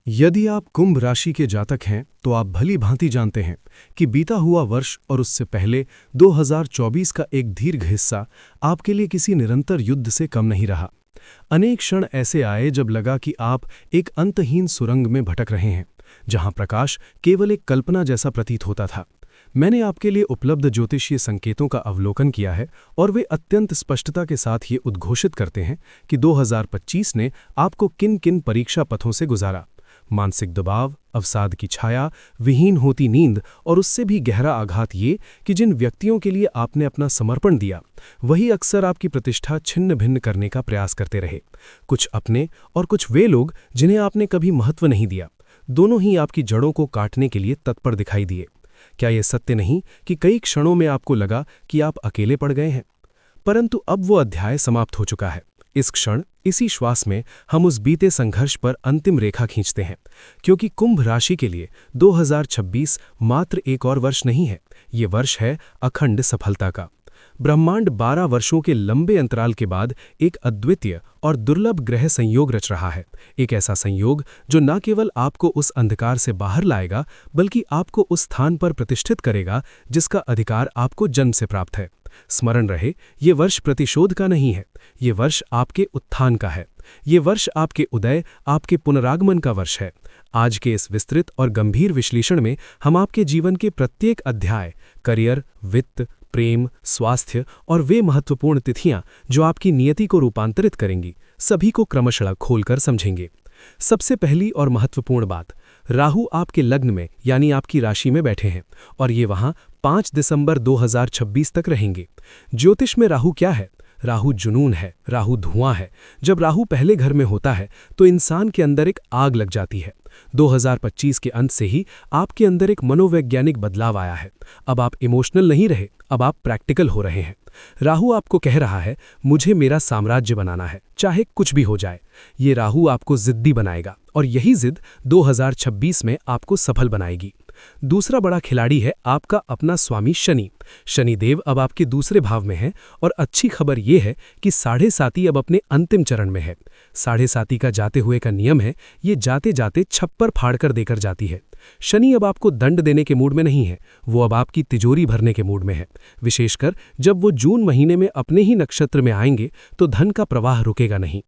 यदि आप कुंभ राशि के जातक हैं तो आप भली भांति जानते हैं कि बीता हुआ वर्ष और उससे पहले 2024 का एक दीर्घ हिस्सा आपके लिए किसी निरंतर युद्ध से कम नहीं रहा। अनेक क्षण ऐसे आए जब लगा कि आप एक अंतहीन सुरंग में भटक रहे हैं, जहां प्रकाश केवल एक कल्पना जैसा प्रतीत होता था। मैंने आपके लिए उपलब्ध ज्योतिषीय संकेतों का अवलोकन किया है और वे अत्यंत स्पष्टता के साथ ये उद्घोषित करते हैं कि 2025 ने आपको किन किन परीक्षा पथों से गुजारा। मानसिक दबाव, अवसाद की छाया, विहीन होती नींद और उससे भी गहरा आघात ये कि जिन व्यक्तियों के लिए आपने अपना समर्पण दिया वही अक्सर आपकी प्रतिष्ठा छिन्न भिन्न करने का प्रयास करते रहे। कुछ अपने और कुछ वे लोग जिन्हें आपने कभी महत्व नहीं दिया, दोनों ही आपकी जड़ों को काटने के लिए तत्पर दिखाई दिए। क्या यह सत्य नहीं कि कई क्षणों में आपको लगा कि आप अकेले पड़ गए हैं? परंतु अब वो अध्याय समाप्त हो चुका है। इस क्षण, इसी श्वास में हम उस बीते संघर्ष पर अंतिम रेखा खींचते हैं, क्योंकि कुंभ राशि के लिए 2026 मात्र एक और वर्ष नहीं है, ये वर्ष है अखंड सफलता का। ब्रह्मांड 12 वर्षों के लंबे अंतराल के बाद एक अद्वितीय और दुर्लभ ग्रह संयोग रच रहा है। एक ऐसा संयोग जो न केवल आपको उस अंधकार से बाहर लाएगा, बल्कि आपको उस स्थान पर प्रतिष्ठित करेगा जिसका अधिकार आपको जन्म से प्राप्त है। स्मरण रहे, ये वर्ष प्रतिशोध का नहीं है, ये वर्ष आपके उत्थान का है। ये वर्ष आपके उदय, आपके पुनरागमन का वर्ष है। आज के इस विस्तृत और गंभीर विश्लेषण में हम आपके जीवन के प्रत्येक अध्याय, करियर, वित्त, प्रेम, स्वास्थ्य और वे महत्वपूर्ण तिथियां जो आपकी नियति को रूपांतरित करेंगी, सभी को क्रमशः खोलकर समझेंगे। सबसे पहली और महत्वपूर्ण बात, राहु आपके लग्न में यानी आपकी राशि में बैठे हैं और ये वहां 5 दिसंबर 2026 तक रहेंगे। ज्योतिष में राहु क्या है? राहु जुनून है, राहु धुआं है। जब राहु पहले घर में होता है तो इंसान के अंदर एक आग लग जाती है। 2025 के अंत से ही आपके अंदर एक मनोवैज्ञानिक बदलाव आया है। अब आप इमोशनल नहीं रहे, अब आप प्रैक्टिकल हो रहे हैं। राहु आपको कह रहा है, मुझे मेरा साम्राज्य बनाना है, चाहे कुछ भी हो जाए। ये राहु आपको जिद्दी बनाएगा और यही जिद 2026 में आपको सफल बनाएगी। दूसरा बड़ा खिलाड़ी है आपका अपना स्वामी शनि। शनिदेव अब आपके दूसरे भाव में है और अच्छी खबर यह है कि 7.5 अब अपने अंतिम चरण में है। 7.5 का जाते हुए का नियम है, ये जाते जाते छप्पर फाड़ कर देकर जाती है। शनि अब आपको दंड देने के मूड में नहीं है, वो अब आपकी तिजोरी भरने के मूड में है। विशेषकर जब वो जून महीने में अपने ही नक्षत्र में आएंगे तो धन का प्रवाह रुकेगा नहीं।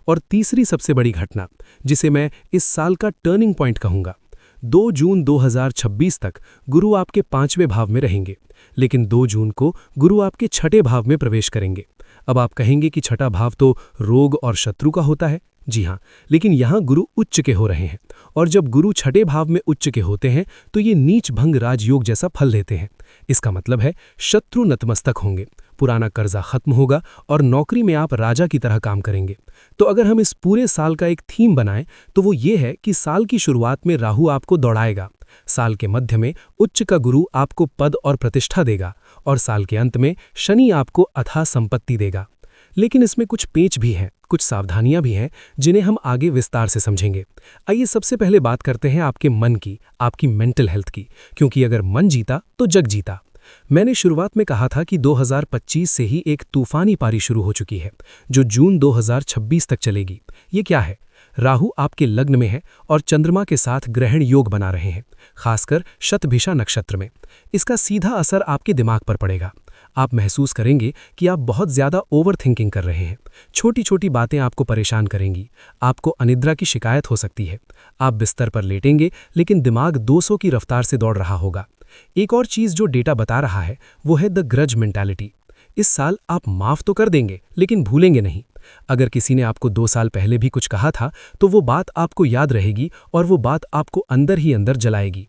और तीसरी सबसे बड़ी घटना, जिसे मैं इस साल का टर्निंग पॉइंट कहूंगा, 2 जून 2026 तक गुरु आपके 5वें भाव में रहेंगे, लेकिन 2 जून को गुरु आपके 6ठे भाव में प्रवेश करेंगे। अब आप कहेंगे कि 6ठा भाव तो रोग और शत्रु का होता है। जी हाँ, लेकिन यहाँ गुरु उच्च के हो रहे हैं और जब गुरु 6ठे भाव में उच्च के होते हैं तो ये नीच भंग राजयोग जैसा फल देते हैं। इसका मतलब है शत्रु नतमस्तक होंगे, पुराना कर्जा खत्म होगा और नौकरी में आप राजा की तरह काम करेंगे। तो अगर हम इस पूरे साल का एक थीम बनाएं तो वो ये है कि साल की शुरुआत में राहु आपको दौड़ाएगा, साल के मध्य में उच्च का गुरु आपको पद और प्रतिष्ठा देगा और साल के अंत में शनि आपको अथाह संपत्ति देगा। लेकिन इसमें कुछ पेच भी हैं, कुछ सावधानियां भी हैं जिन्हें हम आगे विस्तार से समझेंगे। आइए सबसे पहले बात करते हैं आपके मन की, आपकी मेंटल हेल्थ की, क्योंकि अगर मन जीता तो जग जीता। मैंने शुरुआत में कहा था कि 2025 से ही एक तूफानी पारी शुरू हो चुकी है जो जून 2026 तक चलेगी। ये क्या है? राहु आपके लग्न में है और चंद्रमा के साथ ग्रहण योग बना रहे हैं, खासकर शतभिषा नक्षत्र में। इसका सीधा असर आपके दिमाग पर पड़ेगा। आप महसूस करेंगे कि आप बहुत ज्यादा ओवर थिंकिंग कर रहे हैं। छोटी छोटी बातें आपको परेशान करेंगी। आपको अनिद्रा की शिकायत हो सकती है। आप बिस्तर पर लेटेंगे लेकिन दिमाग 200 की रफ्तार से दौड़ रहा होगा। एक और चीज जो डेटा बता रहा है वो है द ग्रज मेंटालिटी। इस साल आप माफ तो कर देंगे लेकिन भूलेंगे नहीं। अगर किसी ने आपको 2 साल पहले भी कुछ कहा था तो वो बात आपको याद रहेगी और वो बात आपको अंदर ही अंदर जलाएगी।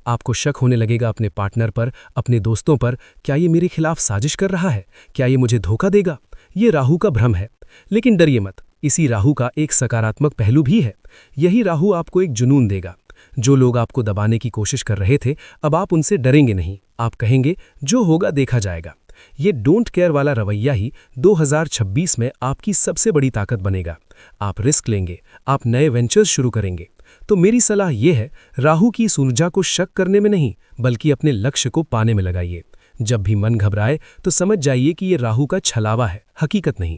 आपको शक होने लगेगा अपने पार्टनर पर, अपने दोस्तों पर। क्या ये मेरे खिलाफ साजिश कर रहा है? क्या ये मुझे धोखा देगा? ये राहु का भ्रम है। लेकिन डरिए मत, इसी राहु का एक सकारात्मक पहलू भी है। यही राहु आपको एक जुनून देगा। जो लोग आपको दबाने की कोशिश कर रहे थे, अब आप उनसे डरेंगे नहीं। आप कहेंगे जो होगा देखा जाएगा। ये डोंट केयर वाला रवैया ही 2026 में आपकी सबसे बड़ी ताकत बनेगा। आप रिस्क लेंगे, आप नए वेंचर्स शुरू करेंगे। तो मेरी सलाह यह है, राहु की इस ऊर्जा को शक करने में नहीं बल्कि अपने लक्ष्य को पाने में लगाइए। जब भी मन घबराए तो समझ जाइए कि ये राहु का छलावा है, हकीकत नहीं।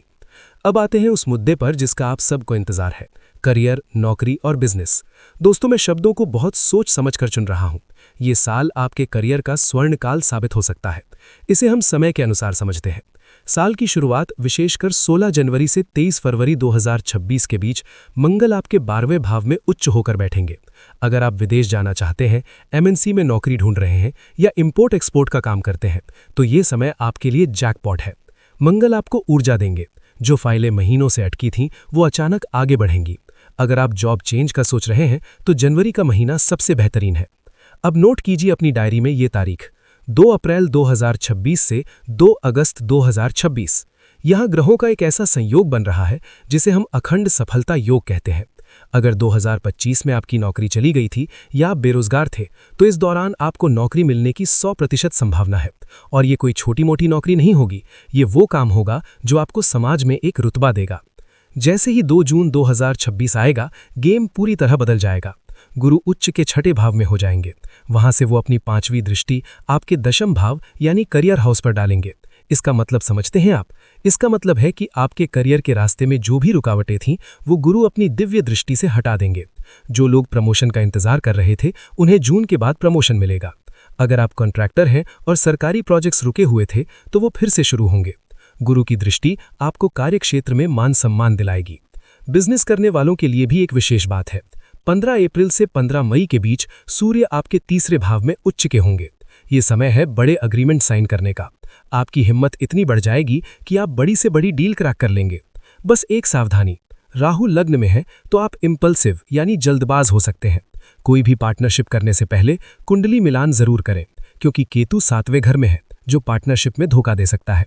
अब आते हैं उस मुद्दे पर जिसका आप सबको इंतजार है, करियर, नौकरी और बिजनेस। दोस्तों, मैं शब्दों को बहुत सोच समझ कर चुन रहा हूं। ये साल आपके करियर का स्वर्णकाल साबित हो सकता है। इसे हम समय के अनुसार समझते हैं। साल की शुरुआत विशेषकर 16 जनवरी से 23 फरवरी 2026 के बीच मंगल आपके 12वें भाव में उच्च होकर बैठेंगे। अगर आप विदेश जाना चाहते हैं, एमएनसी में नौकरी ढूंढ रहे हैं या इंपोर्ट एक्सपोर्ट का काम करते हैं, तो ये समय आपके लिए जैकपॉट है। मंगल आपको ऊर्जा देंगे। जो फाइलें महीनों से अटकी थीं, वो अचानक आगे बढ़ेंगी। अगर आप जॉब चेंज का सोच रहे हैं, तो जनवरी का महीना सबसे बेहतरीन है। अब नोट कीजिए अपनी डायरी में ये तारीख, 2 अप्रैल 2026 से 2 अगस्त 2026। यहाँ ग्रहों का एक ऐसा संयोग बन रहा है जिसे हम अखंड सफलता योग कहते हैं। अगर 2025 में आपकी नौकरी चली गई थी या आप बेरोजगार थे, तो इस दौरान आपको नौकरी मिलने की 100% संभावना है। और ये कोई छोटी मोटी नौकरी नहीं होगी, ये वो काम होगा जो आपको समाज में एक रुतबा देगा। जैसे ही 2 जून 2026 आएगा, गेम पूरी तरह बदल जाएगा। गुरु उच्च के 6ठे भाव में हो जाएंगे। वहां से वो अपनी 5वीं दृष्टि आपके 10वें भाव यानी करियर हाउस पर डालेंगे। इसका मतलब समझते हैं आप? इसका मतलब है कि आपके करियर के रास्ते में जो भी रुकावटें थीं, वो गुरु अपनी दिव्य दृष्टि से हटा देंगे। जो लोग प्रमोशन का इंतजार कर रहे थे, उन्हें जून के बाद प्रमोशन मिलेगा। अगर आप कॉन्ट्रैक्टर हैं और सरकारी प्रोजेक्ट्स रुके हुए थे, तो वो फिर से शुरू होंगे। गुरु की दृष्टि आपको कार्यक्षेत्र में मान सम्मान दिलाएगी। बिजनेस करने वालों के लिए भी एक विशेष बात है। 15 अप्रैल से 15 मई के बीच सूर्य आपके 3रे भाव में उच्च के होंगे। ये समय है बड़े अग्रीमेंट साइन करने का। आपकी हिम्मत इतनी बढ़ जाएगी कि आप बड़ी से बड़ी डील क्रैक कर लेंगे। बस एक सावधानी, राहु लग्न में है तो आप इंपल्सिव यानी जल्दबाज हो सकते हैं। कोई भी पार्टनरशिप करने से पहले कुंडली मिलान जरूर करें, क्योंकि केतु 7वें घर में है, जो पार्टनरशिप में धोखा दे सकता है।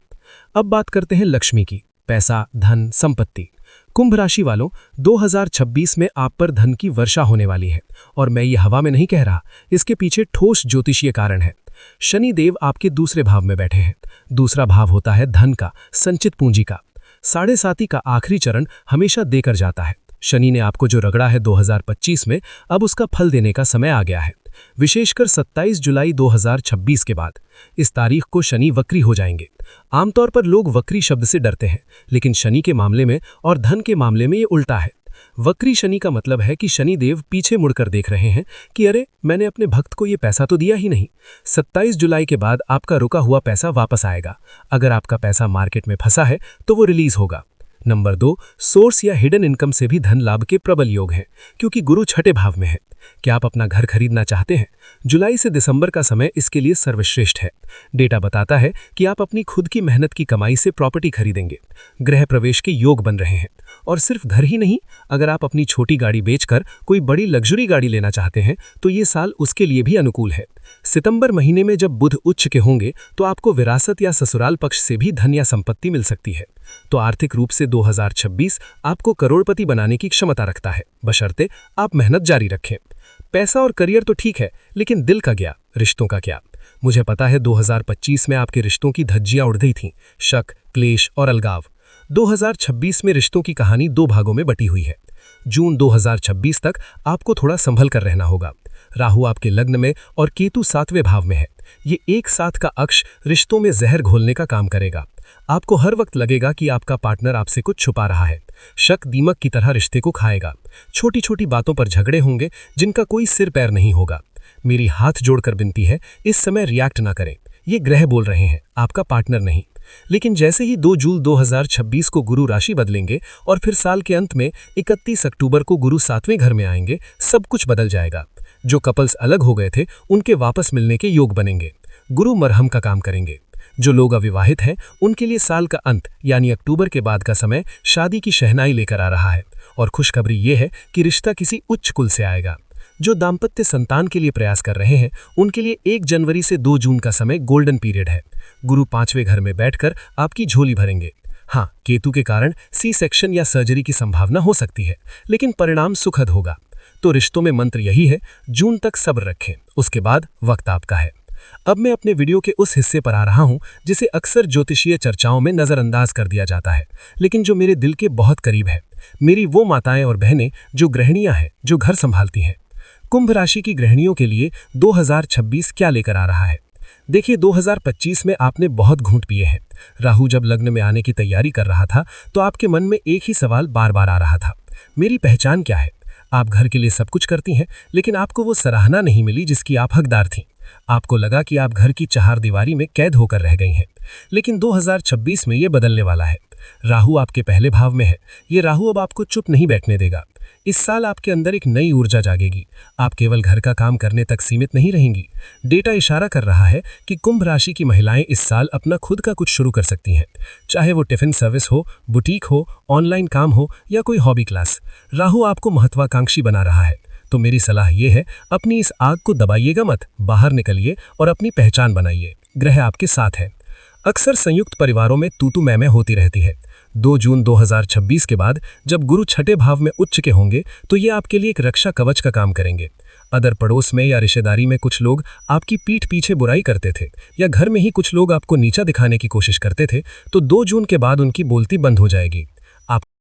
अब बात करते हैं लक्ष्मी की, पैसा, धन, संपत्ति। कुंभ राशि वालों, 2026 में आप पर धन की वर्षा होने वाली है। और मैं ये हवा में नहीं कह रहा, इसके पीछे ठोस ज्योतिषीय कारण है। शनि देव आपके 2रे भाव में बैठे हैं। 2रा भाव होता है धन का, संचित पूंजी का। 7.5 का आखिरी चरण हमेशा देकर जाता है। शनि ने आपको जो रगड़ा है 2025 में, अब उसका फल देने का समय आ गया है, विशेषकर 27 जुलाई 2026 के बाद। इस तारीख को शनि वक्री हो जाएंगे। आमतौर पर लोग वक्री शब्द से डरते हैं, लेकिन शनि के मामले में और धन के मामले में ये उल्टा है। वक्री शनि का मतलब है कि शनि देव पीछे मुड़कर देख रहे हैं कि अरे, मैंने अपने भक्त को ये पैसा तो दिया ही नहीं। 27 जुलाई के बाद आपका रुका हुआ पैसा वापस आएगा। अगर आपका पैसा मार्केट में फंसा है तो वो रिलीज होगा। नंबर 2, सोर्स या हिडन इनकम से भी धन लाभ के प्रबल योग हैं, क्योंकि गुरु 6ठे भाव में है। क्या आप अपना घर खरीदना चाहते हैं? जुलाई से दिसंबर का समय इसके लिए सर्वश्रेष्ठ है। डेटा बताता है कि आप अपनी खुद की मेहनत की कमाई से प्रॉपर्टी खरीदेंगे। गृह प्रवेश के योग बन रहे हैं। और सिर्फ घर ही नहीं, अगर आप अपनी छोटी गाड़ी बेचकर कोई बड़ी लग्जरी गाड़ी लेना चाहते हैं, तो ये साल उसके लिए भी अनुकूल है। सितंबर महीने में जब बुध उच्च के होंगे, तो आपको विरासत या ससुराल पक्ष से भी धन या संपत्ति मिल सकती है। तो आर्थिक रूप से 2026 आपको करोड़पति बनाने की क्षमता रखता है, बशर्ते आप मेहनत जारी रखें। पैसा और करियर तो ठीक है, लेकिन दिल का क्या, रिश्तों का क्या? मुझे पता है 2025 में आपके रिश्तों की धज्जियां उड़ गई थीं, शक, क्लेश और अलगाव। 2026 में रिश्तों की कहानी 2 भागों में बटी हुई है। जून 2026 तक आपको थोड़ा संभल कर रहना होगा। राहु आपके लग्न में और केतु 7वें भाव में है। ये एक साथ का अक्ष रिश्तों में जहर घोलने का काम करेगा। आपको हर वक्त लगेगा कि आपका पार्टनर आपसे कुछ छुपा रहा है। शक दीमक की तरह रिश्ते को खाएगा। छोटी छोटी बातों पर झगड़े होंगे जिनका कोई सिर पैर नहीं होगा। मेरी हाथ जोड़कर विनती है, इस समय रिएक्ट ना करें। ये ग्रह बोल रहे हैं, आपका पार्टनर नहीं। लेकिन जैसे ही 2 जून 2026 को गुरु राशि बदलेंगे और फिर साल के अंत में 31 अक्टूबर को गुरु 7वें घर में आएंगे, सब कुछ बदल जाएगा। जो कपल्स अलग हो गए थे, उनके वापस मिलने के योग बनेंगे। गुरु मरहम का काम करेंगे। जो लोग अविवाहित हैं, उनके लिए साल का अंत यानी अक्टूबर के बाद का समय शादी की शहनाई लेकर आ रहा है। और खुशखबरी ये है कि रिश्ता किसी उच्च कुल से आएगा। जो दाम्पत्य संतान के लिए प्रयास कर रहे हैं, उनके लिए 1 जनवरी से 2 जून का समय गोल्डन पीरियड है। गुरु 5वें घर में बैठकर आपकी झोली भरेंगे। हाँ, केतु के कारण सी सेक्शन या सर्जरी की संभावना हो सकती है, लेकिन परिणाम सुखद होगा। तो रिश्तों में मंत्र यही है, जून तक सब्र रखें, उसके बाद वक्त आपका है। अब मैं अपने वीडियो के उस हिस्से पर आ रहा हूं जिसे अक्सर ज्योतिषीय चर्चाओं में नजरअंदाज कर दिया जाता है, लेकिन जो मेरे दिल के बहुत करीब है। मेरी वो माताएं और बहनें जो गृहिणियां हैं, जो घर संभालती हैं। कुंभ राशि की गृहिणियों के लिए 2026 क्या लेकर आ रहा है? देखिए 2025 में आपने बहुत घूंट पिए हैं। राहु जब लग्न में आने की तैयारी कर रहा था तो आपके मन में एक ही सवाल बार बार आ रहा था, मेरी पहचान क्या है। आप घर के लिए सब कुछ करती हैं, लेकिन आपको वो सराहना नहीं मिली जिसकी आप हकदार थीं। आपको लगा कि आप घर की चहारदीवारी में कैद होकर रह गई हैं। लेकिन 2026 में ये बदलने वाला है। राहु आपके पहले भाव में है। ये राहु अब आपको चुप नहीं बैठने देगा। इस साल आपके अंदर एक नई ऊर्जा जागेगी। आप केवल घर का काम करने तक सीमित नहीं रहेंगी। डेटा इशारा कर रहा है कि कुंभ राशि की महिलाएं इस साल अपना खुद का कुछ शुरू कर सकती हैं, चाहे वो टिफिन सर्विस हो, बुटीक हो, ऑनलाइन काम हो या कोई हॉबी क्लास। राहु आपको महत्वाकांक्षी बना रहा है। तो मेरी सलाह ये है, अपनी इस आग को दबाइएगा मत, बाहर निकलिए और अपनी पहचान बनाइए। ग्रह आपके साथ है। अक्सर संयुक्त परिवारों में तू मैं होती रहती है। 2 जून 2026 के बाद जब गुरु छठे भाव में उच्च के होंगे तो ये आपके लिए एक रक्षा कवच का काम करेंगे। अदर पड़ोस में या रिश्तेदारी में कुछ लोग आपकी पीठ पीछे बुराई करते थे या घर में ही कुछ लोग आपको नीचा दिखाने की कोशिश करते थे, तो 2 जून के बाद उनकी बोलती बंद हो जाएगी। आप